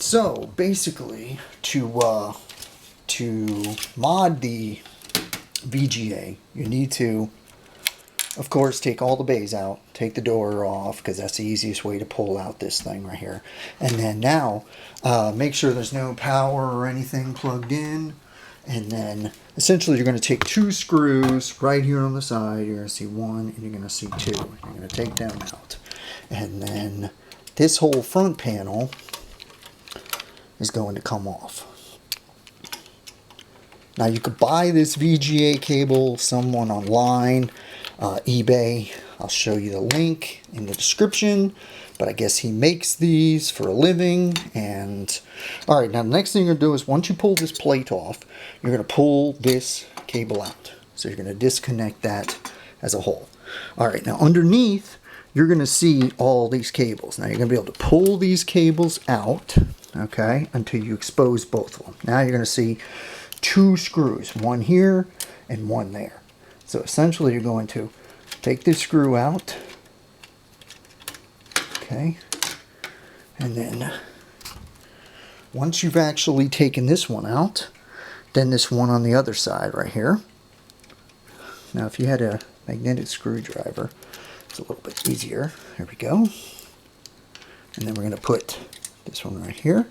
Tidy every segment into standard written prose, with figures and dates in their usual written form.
So basically, to mod the VGA, you need to, of course, take all the bays out, take the door off, because that's the easiest way to pull out this thing right here. And then now, make sure there's no power or anything plugged in. And then essentially you're going to take 2 screws right here on the side. You're going to see 1 and you're going to see 2. You're going to take them out. And then this whole front panel is going to come off. Now you could buy this VGA cable, someone online, eBay. I'll show you the link in the description, but I guess he makes these for a living. And all right, now the next thing you're gonna do is once you pull this plate off, you're gonna pull this cable out. So you're gonna disconnect that as a whole. All right, now underneath, you're gonna see all these cables. Now you're gonna be able to pull these cables out, okay, until you expose both of them. Now you're gonna see 2 screws, one here and one there. So essentially you're going to take this screw out, okay, and then once you've actually taken this one out, then this one on the other side right here. Now if you had a magnetic screwdriver, it's a little bit easier. There we go. And then we're going to put this one right here.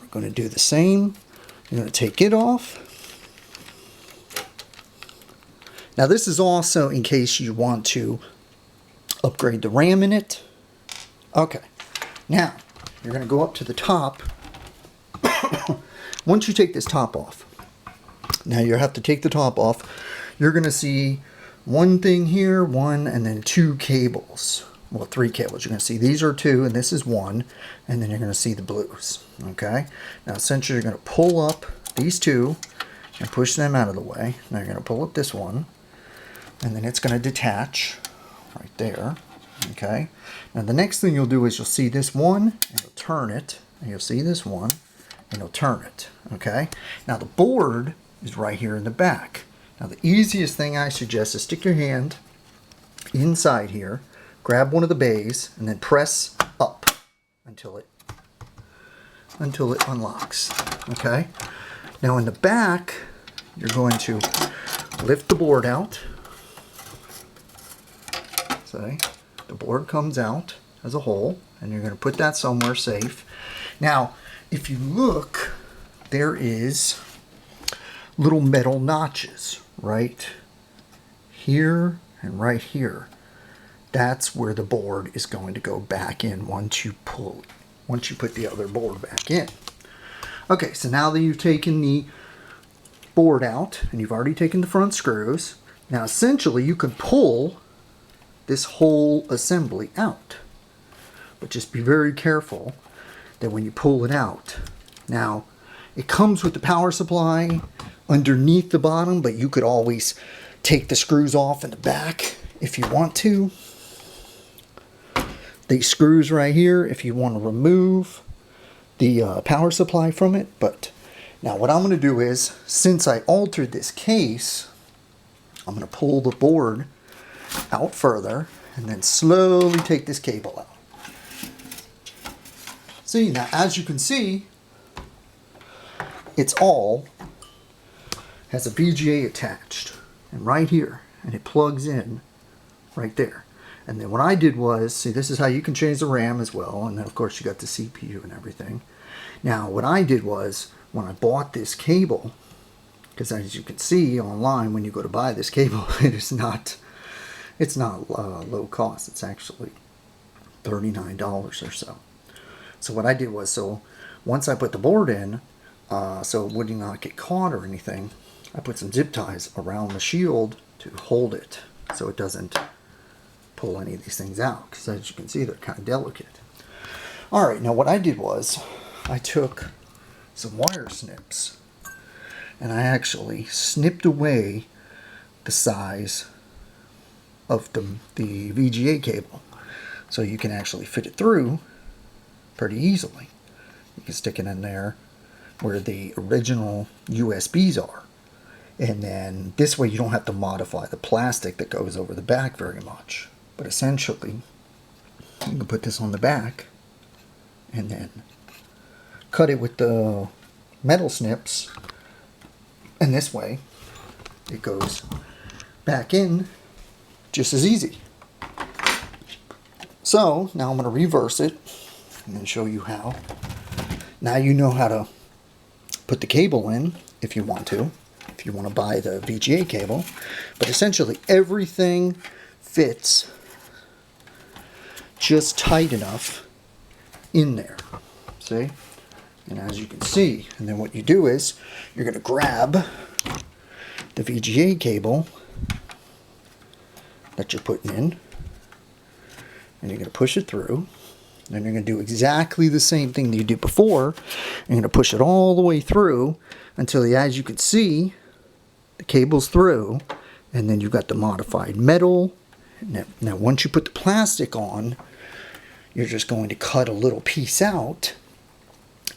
We're going to do the same. You're going to take it off. Now this is also in case you want to upgrade the RAM in it. Okay, now you're going to go up to the top. Once you take this top off, now you have to take the top off. You're going to see one thing here, one, and then 2 cables. Well, 3 cables. You're going to see these are 2 and this is 1, and then you're going to see the blues. Okay, now essentially you're going to pull up these 2 and push them out of the way. Now you're going to pull up this one, and then it's going to detach right there. Okay, now the next thing you'll do is you'll see this one and you'll turn it, and you'll see this one and you'll turn it. Okay, now the board is right here in the back. Now the easiest thing I suggest is stick your hand inside here, grab one of the bays, and then press up until it unlocks. Okay, now in the back you're going to lift the board out. See, the board comes out as a whole, and you're going to put that somewhere safe. Now if you look, there is little metal notches right here and right here. That's where the board is going to go back in once you put the other board back in. Okay, so now that you've taken the board out and you've already taken the front screws, now essentially you can pull this whole assembly out. But just be very careful that when you pull it out, now it comes with the power supply underneath the bottom, but you could always take the screws off in the back if you want to. These screws right here, if you want to remove the power supply from it. But now what I'm going to do is, since I altered this case, I'm going to pull the board out further and then slowly take this cable out. See, now as you can see, it's all has a VGA attached, and right here, and it plugs in right there. And then what I did was, see, this is how you can change the RAM as well, and then of course you got the CPU and everything. Now what I did was, when I bought this cable, because as you can see online when you go to buy this cable, it's not low cost. It's actually $39 or so. So what I did was, so once I put the board in, so it would not get caught or anything, I put some zip ties around the shield to hold it so it doesn't pull any of these things out, because as you can see, they're kind of delicate. Alright, now what I did was I took some wire snips and I actually snipped away the size of the VGA cable, so you can actually fit it through pretty easily. You can stick it in there where the original USBs are, and then this way you don't have to modify the plastic that goes over the back very much. But essentially you can put this on the back and then cut it with the metal snips, and this way it goes back in just as easy. So now I'm going to reverse it and then show you how. Now you know how to put the cable in if you want to buy the VGA cable, but essentially everything fits just tight enough in there. See? And as you can see, and then what you do is you're going to grab the VGA cable that you're putting in, and you're going to push it through. Then you're going to do exactly the same thing that you did before. You're going to push it all the way through until, as you can see, the cable's through, and then you've got the modified metal. Now once you put the plastic on, you're just going to cut a little piece out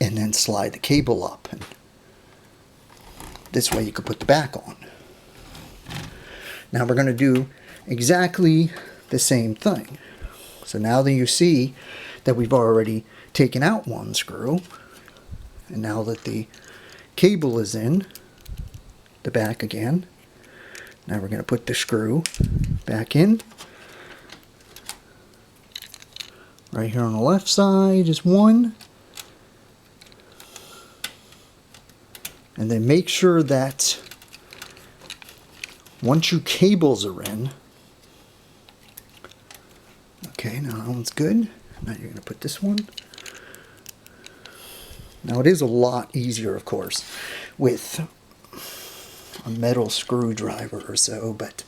and then slide the cable up. And this way you can put the back on. Now we're going to do exactly the same thing. So now that you see that we've already taken out one screw, and now that the cable is in the back again, now we're going to put the screw back in. Right here on the left side is one. And then make sure that once your cables are in, okay, now that one's good. Now you're going to put this one. Now it is a lot easier, of course, with a metal screwdriver or so, but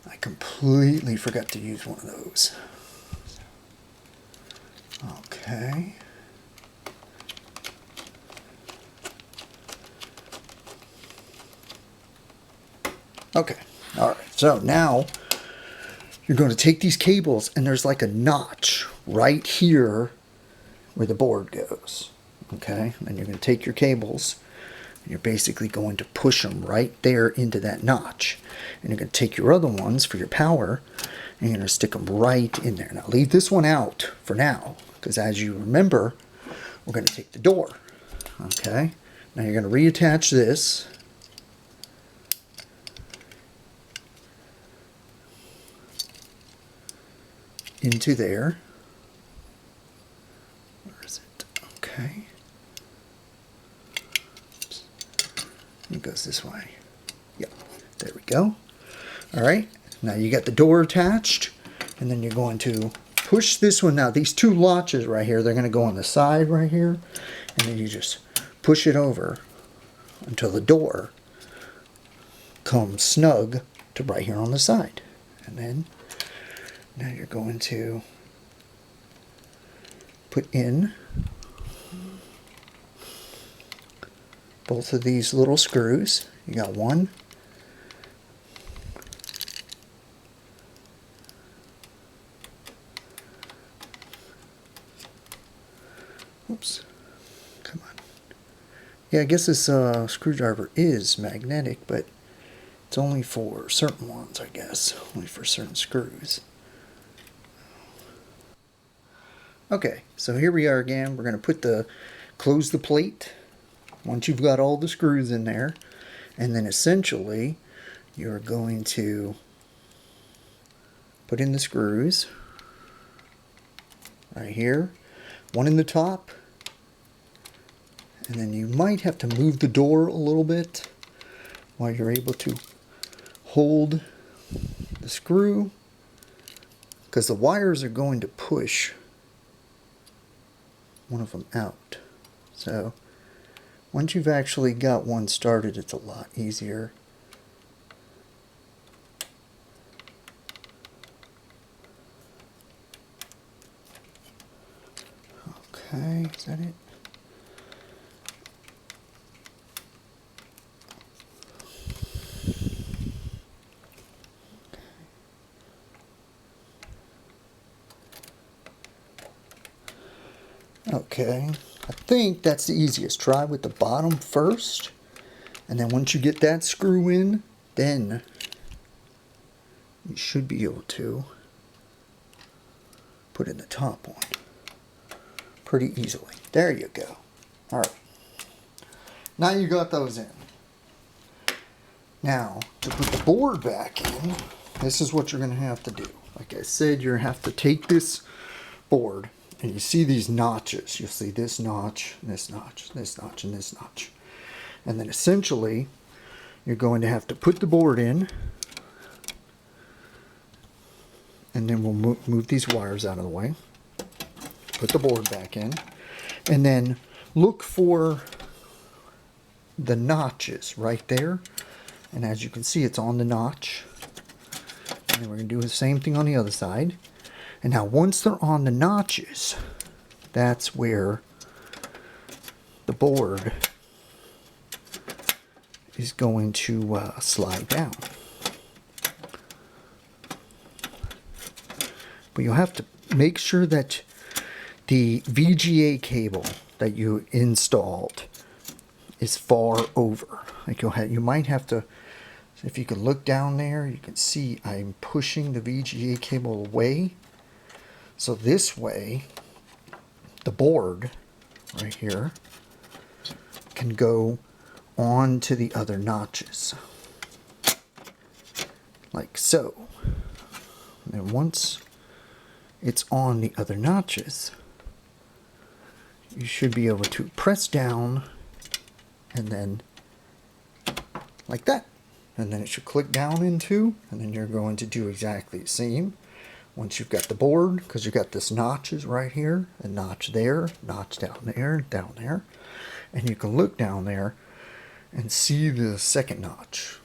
I completely forgot to use one of those. Okay. Okay, all right, so now you're going to take these cables, and there's like a notch right here where the board goes. Okay, and you're going to take your cables, and you're basically going to push them right there into that notch. And you're going to take your other ones for your power, and you're going to stick them right in there. Now leave this one out for now, because as you remember, we're going to take the door. Okay, now you're going to reattach this. Into there. Where is it? Okay. Oops. It goes this way. Yep. There we go. All right. Now you got the door attached, and then you're going to push this one. Now these two latches right here, they're going to go on the side right here, and then you just push it over until the door comes snug to right here on the side. And then now you're going to put in both of these little screws. You got one. Oops. Come on. Yeah, I guess this screwdriver is magnetic, but it's only for certain ones, I guess. Only for certain screws. Okay, so here we are again. We're going to close the plate once you've got all the screws in there, and then essentially you're going to put in the screws right here, one in the top, and then you might have to move the door a little bit while you're able to hold the screw, because the wires are going to push one of them out. So once you've actually got one started, it's a lot easier. Okay, is that it? Okay, I think that's the easiest. Try with the bottom first, and then once you get that screw in, then you should be able to put in the top one pretty easily. There you go. Alright. Now you got those in. Now, to put the board back in, this is what you're going to have to do. Like I said, you're going to have to take this board, and you see these notches. You'll see this notch, this notch, this notch, and this notch. And then essentially, you're going to have to put the board in, and then we'll move these wires out of the way. Put the board back in, and then look for the notches right there. And as you can see, it's on the notch. And then we're going to do the same thing on the other side. And now once they're on the notches, that's where the board is going to slide down. But you'll have to make sure that the VGA cable that you installed is far over. Like you might have to, if you can look down there, you can see I'm pushing the VGA cable away. So this way, the board right here can go on to the other notches. Like so. And then once it's on the other notches, you should be able to press down and then like that. And then it should click down into, and then you're going to do exactly the same. Once you've got the board, because you've got this notches right here, a notch there, notch down there. And you can look down there and see the second notch.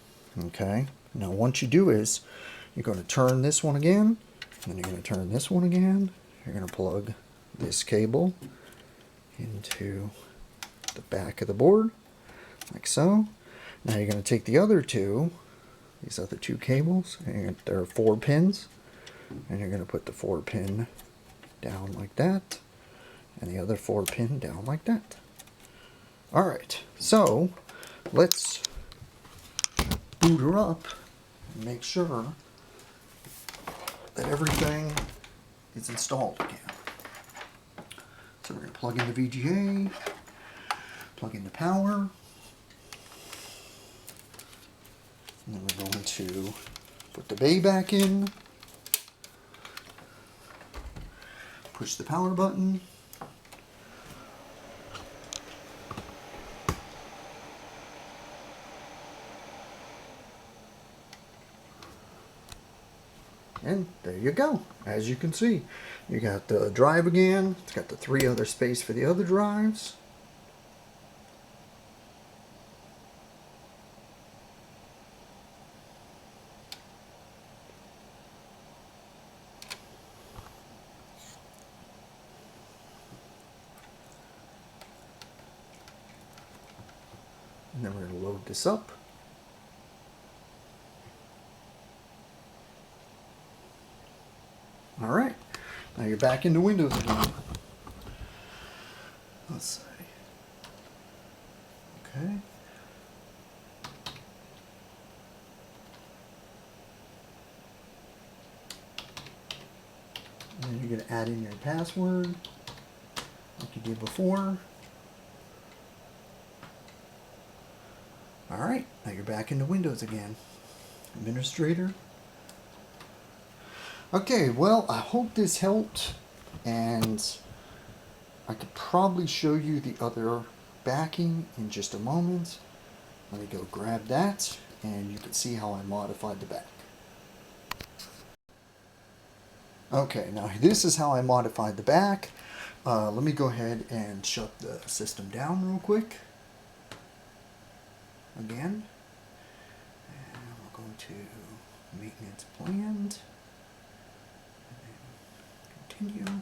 Okay? Now once you do is, you're going to turn this one again, and then you're going to turn this one again. You're going to plug this cable into the back of the board, like so. Now you're going to take the other two, these other two cables, and there are 4 pins, and you're going to put the 4 pin down like that, and the other 4 pin down like that. Alright, so let's boot her up and make sure that everything is installed again. So we're going to plug in the VGA, plug in the power, and then we're going to put the bay back in, push the power button, and there you go. As you can see, you got the drive again. It's got the 3 other space for the other drives. And then we're going to load this up. Alright, now you're back into Windows again. Let's see. Okay. And then you're going to add in your password, like you did before. Alright, now you're back into Windows again. Administrator. Okay, well, I hope this helped, and I could probably show you the other backing in just a moment. Let me go grab that, and you can see how I modified the back. Okay, now this is how I modified the back. Let me go ahead and shut the system down real quick. Again. And we'll go to maintenance planned. And then continue.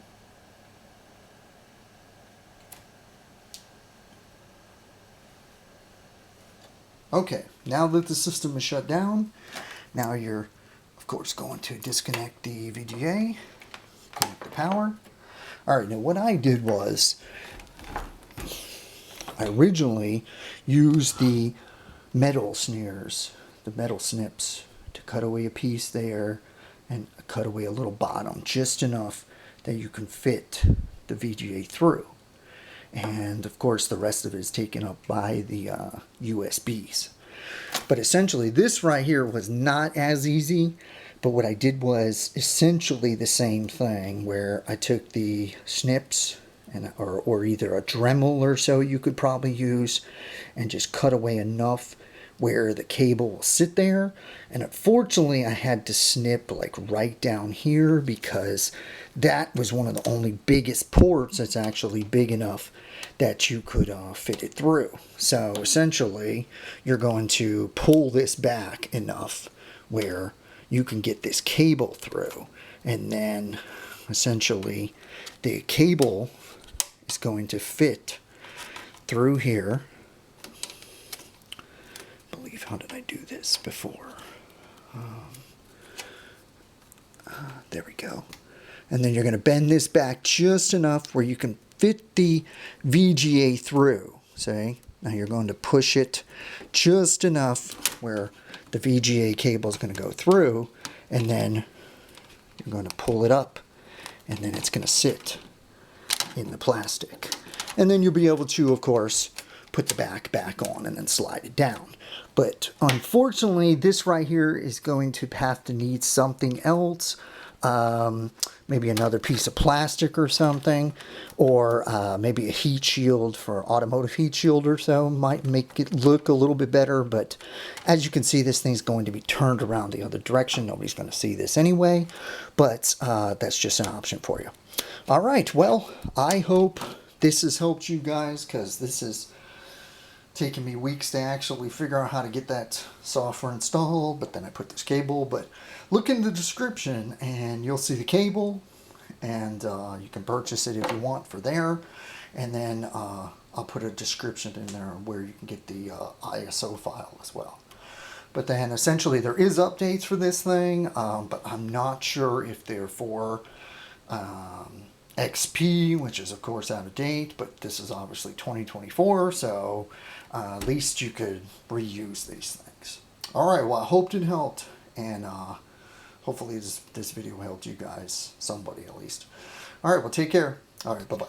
Okay, now that the system is shut down, now you're of course going to disconnect the VGA, connect the power. Alright, now what I did was I originally used the metal snares, the metal snips, to cut away a piece there and cut away a little bottom, just enough that you can fit the VGA through. and of course the rest of it is taken up by the USBs. But essentially this right here was not as easy, but what I did was essentially the same thing, where I took the snips and or either a Dremel or so you could probably use, and just cut away enough where the cable will sit there. And unfortunately I had to snip like right down here, because that was one of the only biggest ports that's actually big enough that you could fit it through. So essentially you're going to pull this back enough where you can get this cable through, and then essentially the cable is going to fit through here. How did I do this before? There we go. And then you're going to bend this back just enough where you can fit the VGA through. See? Now you're going to push it just enough where the VGA cable is going to go through, and then you're going to pull it up, and then it's going to sit in the plastic. And then you'll be able to, of course, put the back on and then slide it down. But unfortunately, this right here is going to have to need something else. Maybe another piece of plastic or something, or maybe a heat shield, for automotive heat shield or so might make it look a little bit better. But as you can see, this thing's going to be turned around the other direction. Nobody's going to see this anyway, but that's just an option for you. All right, well, I hope this has helped you guys, because this is taken me weeks to actually figure out how to get that software installed, but then I put this cable. But look in the description and you'll see the cable, and you can purchase it if you want for there, and then I'll put a description in there where you can get the ISO file as well. But then essentially there is updates for this thing, but I'm not sure if they're for XP, which is of course out of date, but this is obviously 2024, so at least you could reuse these things. Alright, well, I hope it helped, and hopefully this video helped you guys, somebody at least. Alright, well, take care. Alright, bye-bye.